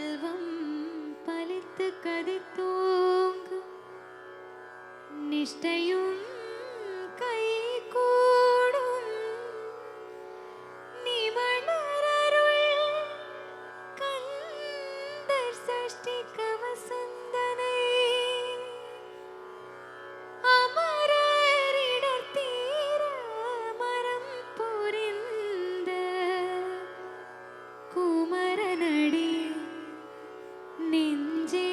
செல்வம் பலித்து கதித்தோங்கு நிஷ்டையும் கை கூடும் நிவளரருள் கந்தர் சஷ்டி கவசந்தனை அமரரிடர் தீர மரம் புரிந்த குமரனடி நெஞ்சே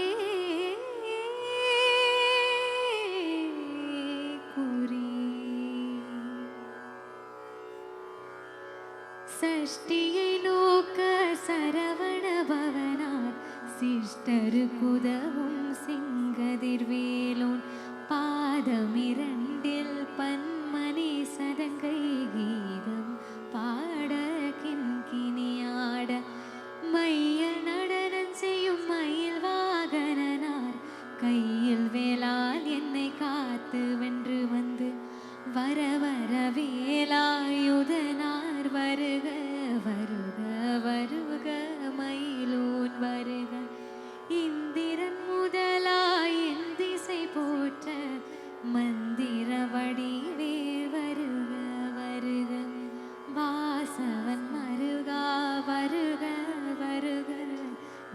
சஷ்டியை நோக்க சரவண பவனார் சிஷ்டருக்குதவும் சிங்கதிர்வேலோன் பாதமிரண்டில் பன்மணி சதங்கை கீதம் பாட கிண்கிணியாட மையல் நடனம் செய்யும் மயில் வாகனனார் கையில் வேளால் என்னை காத்து வென்று வந்து வர வர வேலாயுதனார் வருக வருக வருக மயிலோன் வருக இந்திரன் முதலாய் என் திசை போற்ற மந்திர வடிவேல் வருக வருக வாசவன் மருகா வருக வருக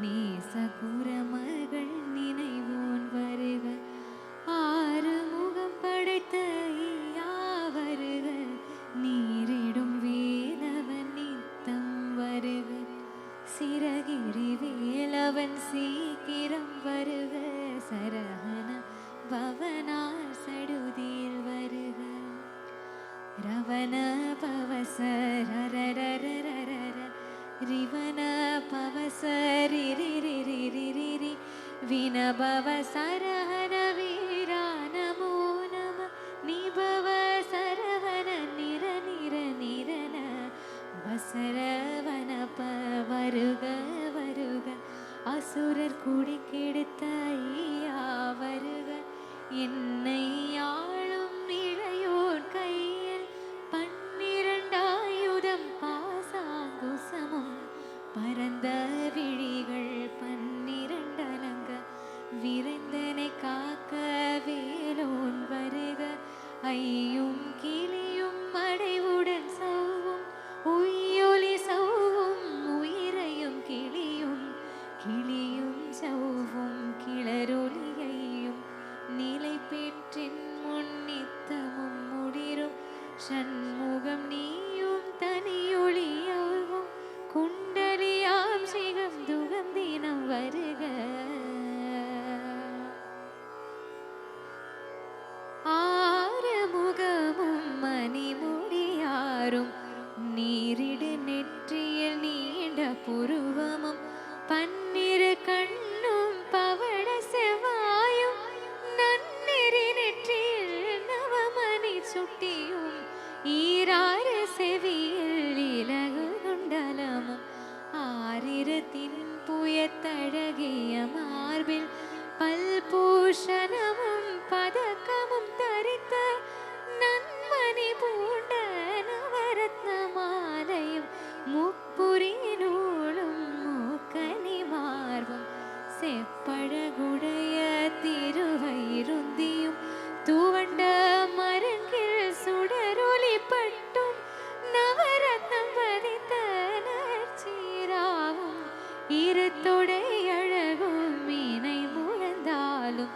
நேசகுர மகள் நினைவோன் வருக ஆறு முகம் படைத்த வருக நீரிடும் வேலவன் நித்தம் வருக சிறகிரி வேலவன் சீக்கிரம் வருக சரஹன பவனார் சடுதியில் வருக ரவண பவசரரரரரர ரிவன பவசரிரிரிரிரிரி வினபவ சரஹன வீரா நமோ நம நிபவ சரவண நிர நிர நிரன வசரவனப வருக வருக அசுரர் குடி கெடுத்த ஐயா வருக என்னை ஆளும் இளையோர் கையில் 12 ஆயுதம் பாசாங்குசமும் பரந்த விழிகள் 12 அலங்க விரைந்தனை காக்க வேலோன் வருக ஐயும் கிளியும் அடைவுடன் சவ்வும் உய்யொலி சவ்வும் உயிரையும் கிளியும் கிளியும் சவ்வும் கிளரொலியையும் நிலை பெற்றின் முன்னித்தமும் முடிரும் சண்முகம் நீயும் தனியொளியாவும் குண்டலியாம் சிகம் துகம் தினம் வருக ஆறுமுகமும் மணிமுடியாரும் நீரிடு நெற்றியில் நீண்ட புருவமும் 12 கண்ணும் பவள செவ்வாயும் நன்னெறி நெற்றியில் நவமணி சுட்டியும் ஈராறு செவியில் இலகு குண்டலமும் ஆரிரத்தின் புயத்தழகிய மார்பில் பல்பூஷணமும் பதக்கமும் தரித்த நன்மணி பூண்ட நவரத்ன மாலையும் முப்புரி நூலும் மூக்கனி மார்பும் செப்பழகுடைய திருவயிருந்தியும் தூவண்ட மரங்கில் சுடரொளி பட்டும் நவரத்னம் பதித்த நற்சீராவும் இருத்தொடை அழகும் மீனை முழந்தாலும்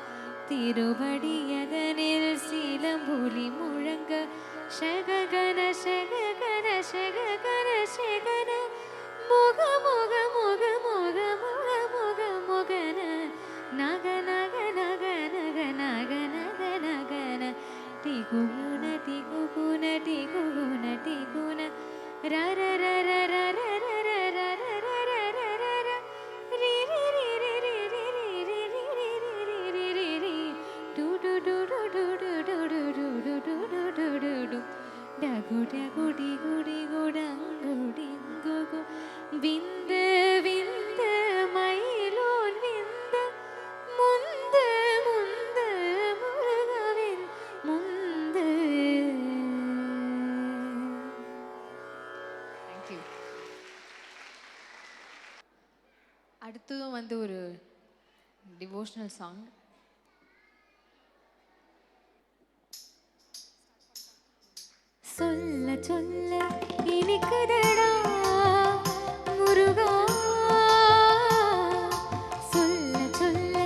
திருவடியதனில் சிலம்புலி முழங்க ஷககன ஷககன ஷககன ஷகன முக முக முக முக முக முக முகன நக நக நக நக நக நக நகன டிகுகுண டிகுகுண டிகுகுண டிகுண ரர ரர ரர ரர ரர ரர ரி ரி ரி ரி ரி ரி ரி ரி ரி ரி ரி ரி ரி டு டு டு டு டு டு டு டு டு டு டு டு டு டு டகு டகு டி குடி குடங்குடி அடுத்ததும் வந்து ஒரு டிவோஷனல் சாங். சொல்ல சொல்ல இனிக்குதடா முருகா, சொல்ல சொல்ல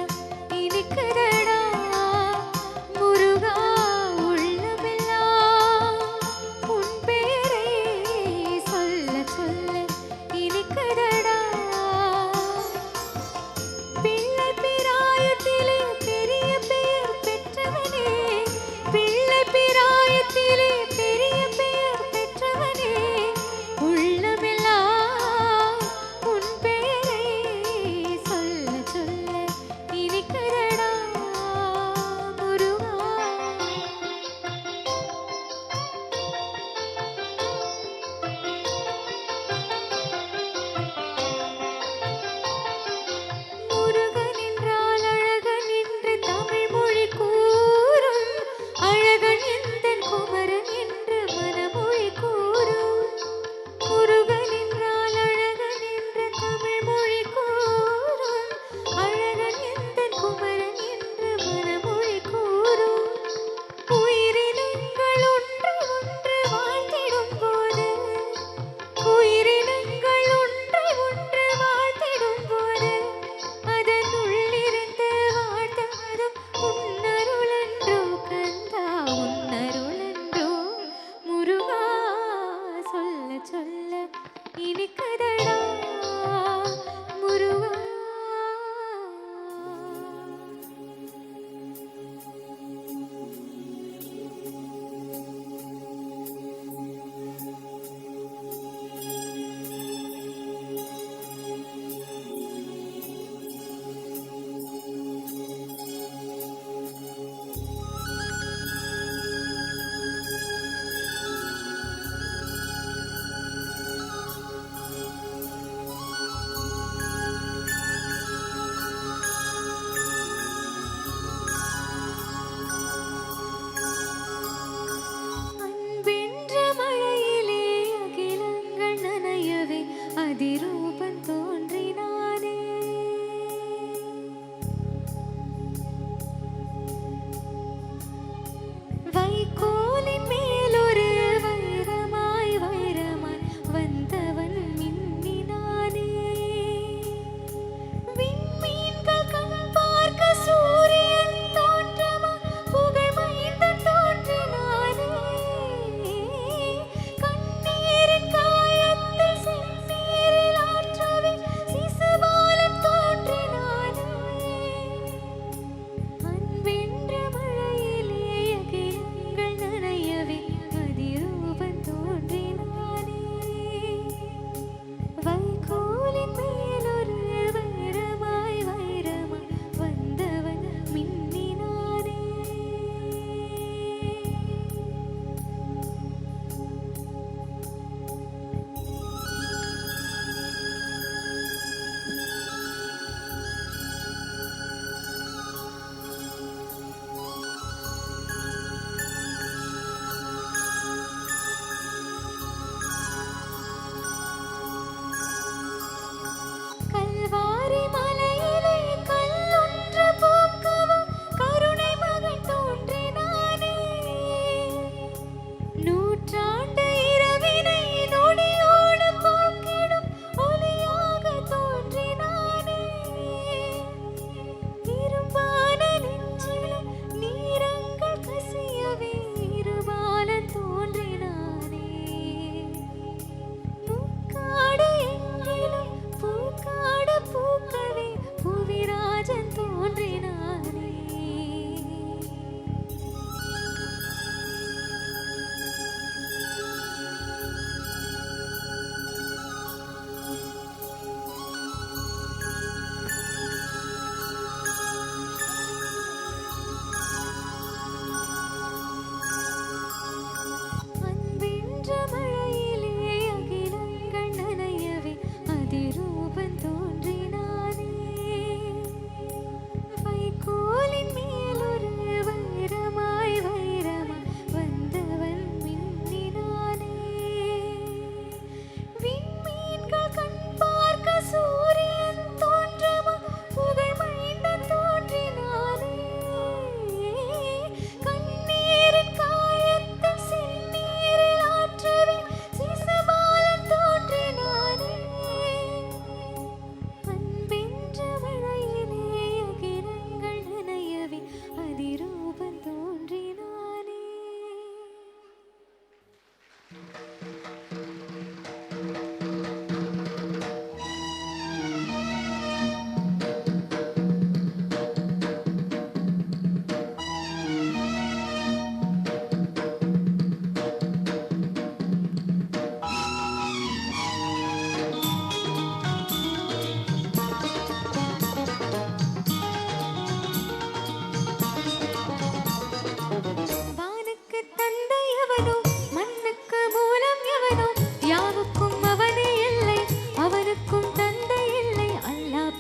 இனிக்குதடா முருகா, உள்ளமெல்லாம் உன் பேரை சொல்ல சொல்ல இனிக்குதடா. பிள்ளை பிராயத்திலே பெரிய பெயர் பெற்றவனே, பிள்ளை பிராயத்திலே பெரிய பெயர் பெற்றவனே, உள்ள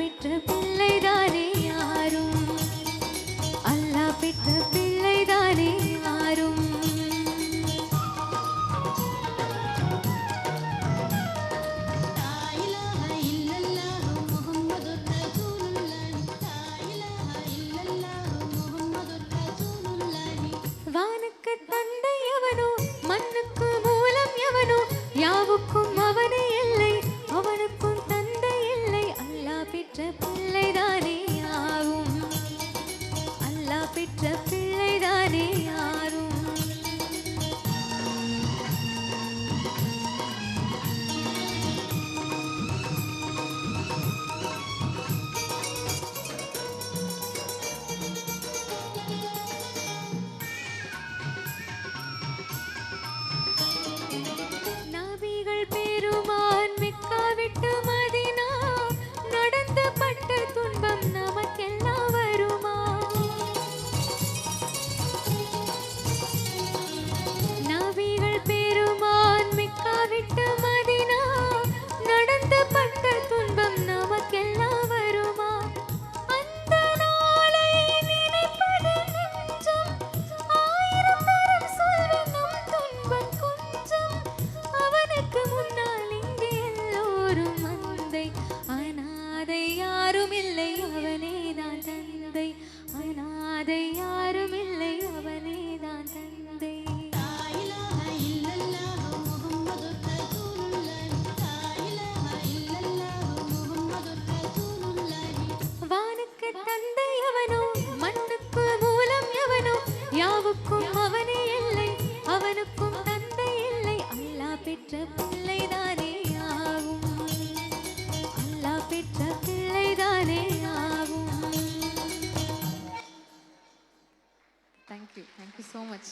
பெற்ற பிள்ளைதானே யாரும், அல்லாஹ் பெற்ற பிள்ளைதானே யாரும். வானுக்கு தந்தை எவனோ, மண்ணுக்கு மூலம் எவனோ, யாவுக்கும் அவனே இல்லை, அவனுக்கும் தந்தை இல்லை. அல்லாஹ் பெற்ற பிள்ளைதானே யாவும், அல்லாஹ் பெற்ற பிள்ளைதானே யாரும். நபிகள் பெருமான் மெக்கா விட்டு மதீனா நடந்து பட்ட துன்பம் நமக்கெல்லாம் வருமா? நபிகள் பெருமான் மெக்கா விட்டு மதீனா நடந்து பட்ட துன்பம் நமக்கெல்லாம் வருமா? அந்த நாளை நினைப்பது நெஞ்சம், ஆயிரம் தரம் சொல்வேன் நம் துன்பம் கொஞ்சம். அவனுக்கு முன்னால் இங்கே எல்லோரும் மந்தை, அனாதை யாரும் இல்லை, அவனேதான் தந்தை. அனாதை யாரும் இல்லை, அவனேதான் தந்தை. வானுக்கு தந்தை எவனோ, மண்ணுக்கு மூலம் எவனோ, யாவுக்கும் அவனே இல்லை, அவனுக்கும் தந்தை இல்லை. அல்லாஹ் பெற்ற பிள்ளைதானே யாவும், அல்லாஹ் பெற்ற பிள்ளைதானே யாவும். Thank you so much.